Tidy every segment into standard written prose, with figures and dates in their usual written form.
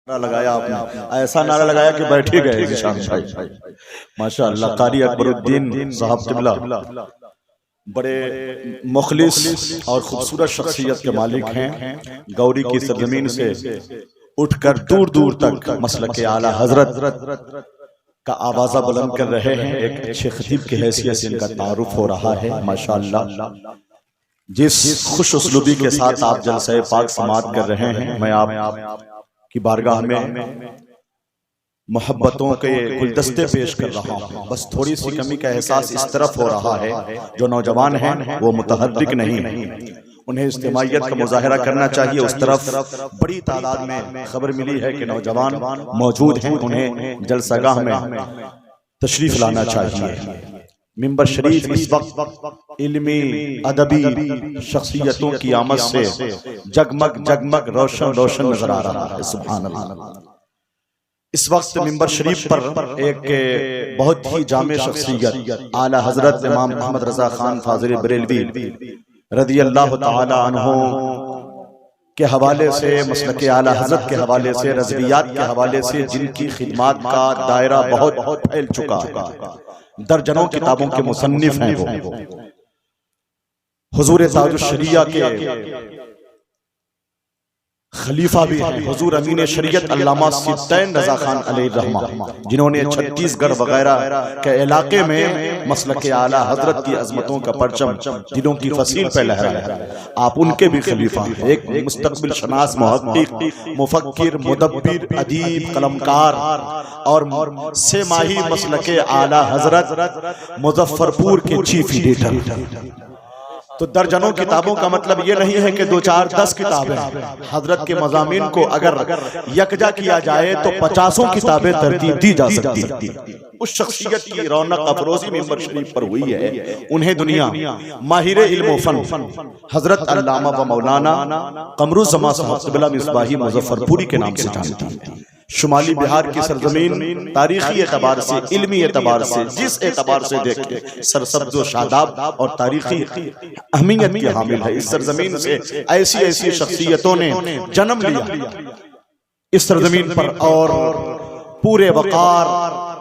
لگایا آپ نے، ایسا نعرہ لگایا کہ بیٹھ ہی گئے ذیشان بھائی۔ ماشاءاللہ قاری اکبر الدین صاحب قبلہ بڑے مخلص اور خوبصورت شخصیت کے مالک ہیں۔ گوری کی سرزمین سے اٹھ کر دور دور تک مسلک اعلی حضرت کا آوازہ بلند کر رہے ہیں۔ ایک اچھے خطیب کی حیثیت سے ان کا تعارف ہو رہا ہے۔ ماشاءاللہ جس خوش اسلوبی کے ساتھ آپ جلسہ پاک سماعت کر رہے ہیں، میں آپ کی بارگاہ میں محبتوں کے گلدستے پیش کر رہا ہوں۔ بس تھوڑی سی کمی کا احساس اس طرف ہو رہا ہے، جو نوجوان ہیں وہ متحرک نہیں، انہیں اجتماعیت کا مظاہرہ کرنا چاہیے۔ اس طرف بڑی تعداد میں خبر ملی ہے کہ نوجوان موجود ہیں، انہیں جلسہ گاہ میں تشریف لانا چاہیے۔ ممبر شریف اس وقت علمی ادبی شخصیتوں کی آمد سے جگمگ جگمگ روشن روشن نظر آ رہا ہے۔ سبحان اللہ۔ اس وقت ممبر شریف پر ایک بہت ہی جامع شخصیت اعلی حضرت امام احمد رضا خان فاضل بریلوی رضی اللہ تعالی عنہ کے حوالے سے، مسلک اعلی حضرت کے حوالے سے، رضویات کے حوالے سے جن کی خدمات کا دائرہ بہت پھیل چکا ہے، درجنوں کتابوں کے مصنف ہیں وہ، حضور تاج الشریعہ کے خلیفہ بھی ہیں، حضور امین شریعت علامہ سیدتین رضا خان علیہ الرحمہ، جنہوں نے چھتیس گڑھ وغیرہ کے علاقے میں مسلک اعلی حضرت کی عظمتوں کا پرچم جنہوں کی فصیل پہ لہرایا۔ آپ ان کے بھی خلیفہ ہیں، ایک مستقبل شناس، محقق، مفکر، مدبر، ادیب، قلمکار اور سے ماہی مسلک اعلی حضرت مظفرپور کے چیف ایڈیٹر۔ تو درجنوں کتابوں کا مطلب یہ نہیں ہے کہ دو چار 10 کتابیں، حضرت کے مضامین کو اگر یکجا کیا جائے تو 50 کتابیں ترتیب دی جا سکتی۔ اس شخصیت کی رونق افروزی ممبر شریف پر ہوئی ہے، انہیں دنیا ماہر علم و فن حضرت علامہ و مولانا قمر الزمان صاحب قبلہ مصباحی مظفرپوری کے نام سے جانتی ہے۔ شمالی بہار کی سرزمین تاریخی اعتبار سے، علمی اعتبار سے، جس اعتبار سے دیکھیں سرسبز و شاداب اور تاریخی اہمیت کی حامل ہے۔ اس سرزمین سے ایسی شخصیتوں نے جنم لیا اس سرزمین پر، اور پورے وقار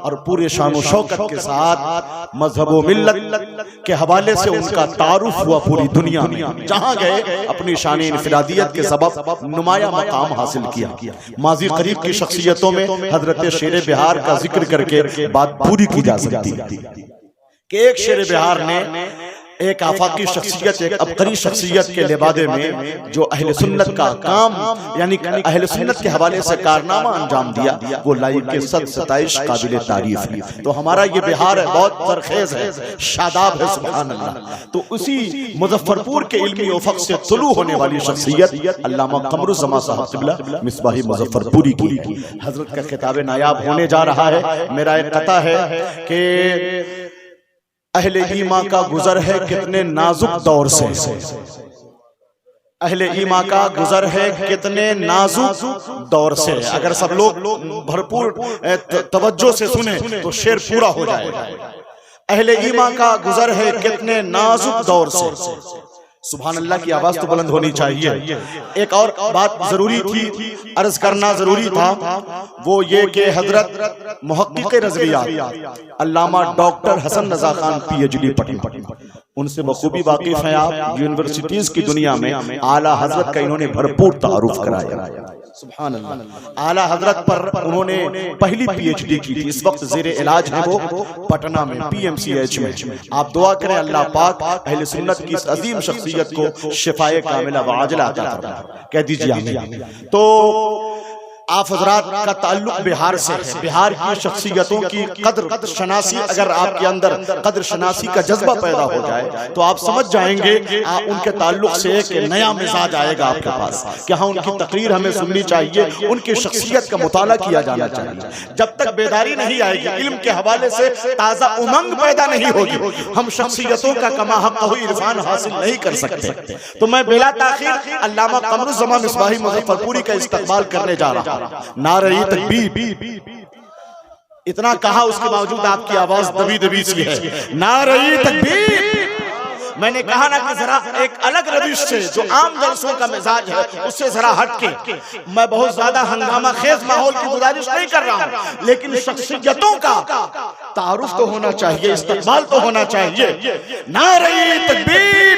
اور پورے شان و شوکت کے ساتھ مذہب و ملت کے حوالے سے ان کا تعارف ہوا پوری دنیا میں۔ جہاں گئے اپنی شان انفرادیت کے سبب نمایاں مقام حاصل کیا۔ ماضی قریب کی شخصیتوں میں حضرت شیر بہار کا ذکر کر کے بات پوری کی جا سکتی کہ ایک شیر بہار نے ایک آفاقی شخصیت، ایک عبقری شخصیت کے لبادے میں جو اہل سنت کا کام، یعنی اہل سنت کے حوالے سے کارنامہ انجام دیا، وہ لائق کے صد ستائش قابل تعریف ہے۔ تو ہمارا یہ بہار ہے، بہت سرخیز ہے، شاداب ہے، سبحان اللہ۔ تو اسی مظفرپور کے علمی افق سے طلوع ہونے والی شخصیت علامہ قمر الزمان صاحب قبلہ مصباحی مظفرپوری کی حضرت کا خطاب نایاب ہونے جا رہا ہے۔ میرا ایک قطع ہے کہ اہل ایمان کا گزر ہے کتنے نازک دور سے، اہل ایمان کا گزر ہے کتنے نازک دور سے۔ اگر سب لوگ بھرپور توجہ سے سنیں تو شعر پورا ہو جائے گا۔ اہل ایمان کا گزر ہے کتنے نازک دور سے، سبحان اللہ کی آواز تو بلند ہونی چاہیے۔ ایک اور بات ضروری تھی، عرض کرنا ضروری تھا، وہ یہ کہ حضرت محقق رضویات علامہ doctor Hasan Raza Khan P H D Patna, ان سے بخوبی واقف ہیں آپ۔ یونیورسٹیز کی دنیا میں اعلیٰ حضرت کا انہوں نے بھرپور تعارف کرایا، سبحان اللہ۔ اعلیٰ حضرت پر انہوں نے پہلی پی ایچ ڈی کی تھی، اس وقت زیر علاج ہے وہ پٹنہ میں پی ایم سی ایچ میں۔ آپ دعا کریں اللہ پاک اہل سنت کی اس عظیم شخصیت کو شفائے کاملہ و عاجلہ عطا فرمائے، کہہ دیجئے آمین۔ تو آپ حضرات کا تعلق بہار سے ہے، بہار کی شخصیتوں کی قدر شناسی، اگر آپ کے اندر قدر شناسی کا جذبہ پیدا ہو جائے تو آپ سمجھ جائیں گے ان کے تعلق سے ایک نیا مزاج آئے گا آپ کے پاس، کہ ہاں ان کی تقریر ہمیں سننی چاہیے، ان کی شخصیت کا مطالعہ کیا جانا چاہیے۔ جب تک بیداری نہیں آئے گی، علم کے حوالے سے تازہ امنگ پیدا نہیں ہوگی، ہم شخصیتوں کا کما حق عرفان حاصل نہیں کر سکتے۔ تو میں بلا تاخیر علامہ قمر الزمان مصباحی مظفرپوری کا استقبال کرنے جا رہا ہوں۔ نعرہ تکبیر، اتنا کہا اس کے باوجود آپ کی آواز دبی دبی سی ہے۔ نعرہ تکبیر، میں نے کہا نا کہ ذرا ایک الگ روش سے جو عام جلسوں کا مزاج ہے اس سے ذرا ہٹ کے میں بہت زیادہ ہنگامہ خیز ماحول کی گزارش نہیں کر رہا ہوں، لیکن شخصیتوں کا تعارف تو ہونا چاہیے، استقبال تو ہونا چاہیے۔ نعرہ تکبیر،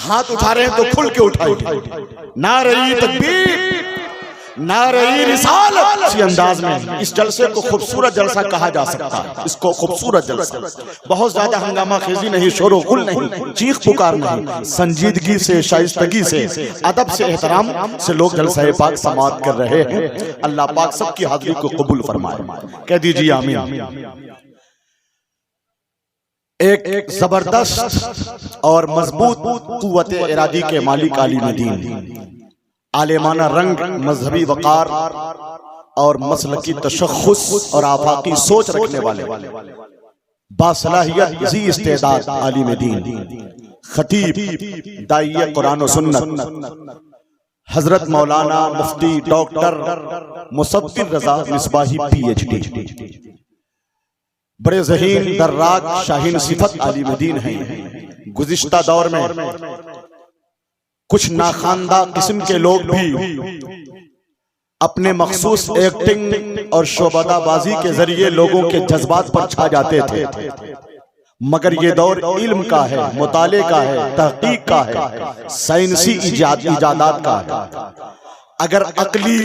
ہاتھ اٹھا رہے ہیں تو کھل کے اٹھائیے، نعرہ تکبیر، نعرہ رسالت۔ اسی انداز میں اس جلسے کو خوبصورت جلسہ کہا جا سکتا ہے، اس کو خوبصورت جلسہ، بہت زیادہ ہنگامہ خیزی نہیں، شور و غل نہیں، چیخ پکار نہیں، سنجیدگی سے، شائستگی سے، ادب سے، احترام سے لوگ جلسہ پاک سماعت کر رہے ہیں۔ اللہ پاک سب کی حاضری کو قبول فرمائے، کہہ دیجئے آمین۔ ایک زبردست اور مضبوط قوت ارادی کے مالک عالم دین، عالمانہ رنگ، مذہبی وقار اور مسلکی تشخص اور آفاقی سوچ رکھنے والے باصلاحیت ذی استعداد عالم دین، خطیب، داعیہ قرآن و سنت، حضرت مولانا مفتی ڈاکٹر مصفر رضا مصباحی PhD، بڑے ذہین، دراک، شاہین صفت عالم دین ہیں۔ گزشتہ دور میں کچھ ناخواندہ قسم کے لوگ بھی اپنے مخصوص ایکٹنگ اور شعبدہ بازی کے ذریعے لوگوں کے جذبات پر چھا جاتے تھے، مگر یہ دور علم کا ہے، مطالعے کا ہے، تحقیق کا ہے، سائنسی ایجادات کا ہے۔ اگر عقلی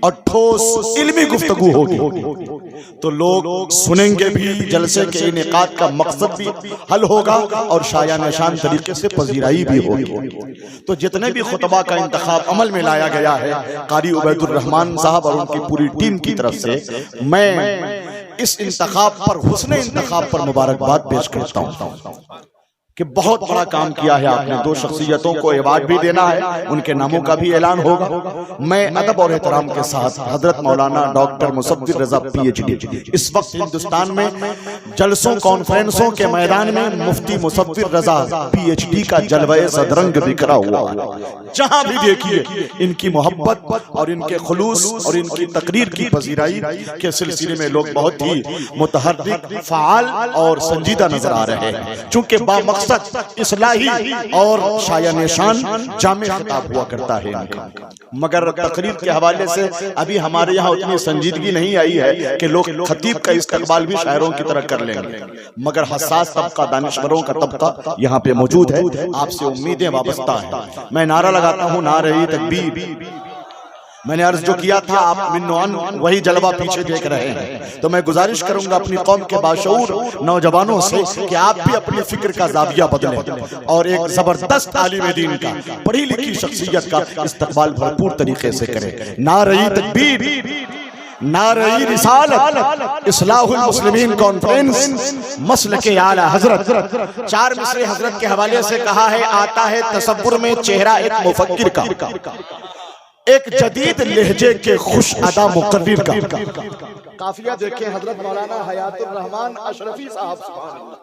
اور ٹھوس علمی گفتگو ہوگی تو لوگ سنیں گے بھی، جلسے کے انعقاد کا مقصد بھی حل ہوگا اور شایع نشان طریقے سے پذیرائی بھی ہوگی۔ تو جتنے بھی خطبہ کا انتخاب عمل میں لایا گیا ہے قاری عبید الرحمن صاحب اور ان کی پوری ٹیم کی طرف سے، میں اس انتخاب پر، حسن انتخاب پر مبارکباد پیش کرتا ہوں کہ بہت بڑا کام کیا ہے آپ نے۔ دو شخصیتوں کو ایوارڈ بھی دینا ہے، ان کے ناموں کا بھی اعلان ہوگا۔ میں ادب اور احترام کے ساتھ حضرت مولانا ڈاکٹر مصفر رضا PhD، اس وقت ہندوستان میں جلسوں کانفرنسوں کے میدان میں مفتی مصفر رضا PhD کا جلوہ صدرنگ بکھرا ہوا ہے۔ جہاں بھی دیکھیے ان کی محبت اور ان کے خلوص اور ان کی تقریر کی پذیرائی کے سلسلے میں لوگ بہت ہی متحرک، فعال اور سنجیدہ نظر آ رہے ہیں، چونکہ با مقصد اصلاحی اور شایع نشان جامع خطاب ہوا کرتا ہے ان کا۔ مگر تقریر کے حوالے سے ابھی ہمارے یہاں اتنی سنجیدگی نہیں آئی ہے کہ لوگ خطیب کا استقبال بھی شاعروں کی طرح کر لیں گے، مگر حساس طبقہ، دانشوروں کا طبقہ یہاں پہ موجود ہے، آپ سے امیدیں وابستہ ہیں۔ میں نعرہ لگاتا ہوں، نعرہ تکبیر۔ میں نے عرض جو کیا تھا آپ من وعن وہی جلوہ پیچھے دیکھ رہے ہیں، تو میں گزارش کروں گا اپنی قوم کے باشعور نوجوانوں سے کہ آپ بھی اپنی فکر کا زاویہ بدلیں اور ایک زبردست عالم دین کا، پڑھی لکھی شخصیت کا استقبال بھرپور طریقے سے کریں۔ نعرہ تکبیر، نعرہ رسالت، اصلاح المسلمین کانفرنس، مسلک اعلی حضرت۔ چار مصرے حضرت کے حوالے سے کہا ہے، آتا ہے تصور میں چہرہ ایک مفکر کا، ایک جدید لہجے کے خوش ادا مقرر کا۔ قافیہ دیکھیں حضرت مولانا حیات الرحمن اشرفی صاحب، سبحان اللہ،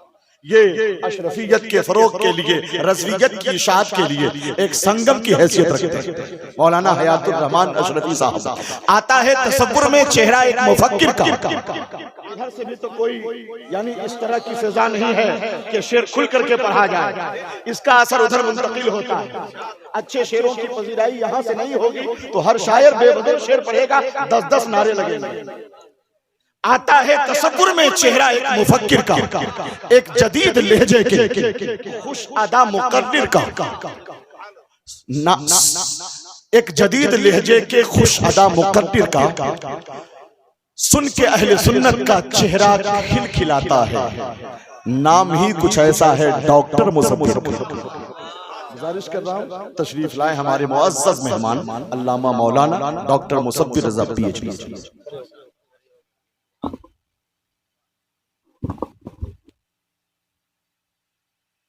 یہ اشرفیت کے فروغ کے لیے، رضویت کی اشاعت کے لیے ایک سنگم کی حیثیت رکھتے ہیں مولانا حیات الرحمن اشرفی صاحب۔ آتا ہے تصور میں چہرہ ایک مفکر کا، ادھر سے بھی تو کوئی یعنی اس طرح کی فضا نہیں ہے کہ شعر کھل کر کے پڑھا جائے، اس کا اثر ادھر منتقل ہوتا ہے۔ اچھے شعروں کی پذیرائی یہاں سے نہیں ہوگی تو ہر شاعر بے بدل شعر پڑھے گا، 10 نعرے لگیں گے۔ آتا ہے تصور میں چہرہ ایک مفکر کا، ایک جدید لہجے کے خوش ادا مقرر کا، ایک جدید لہجے کے خوش ادا مقرر کا، سن کے اہل سنت کا چہرہ کھل کھلاتا ہے، نام ہی کچھ ایسا ہے ڈاکٹر مصفر۔ گزارش کر رہا ہوں تشریف لائے ہمارے معزز مہمان علامہ مولانا ڈاکٹر مصفر رضا PhD۔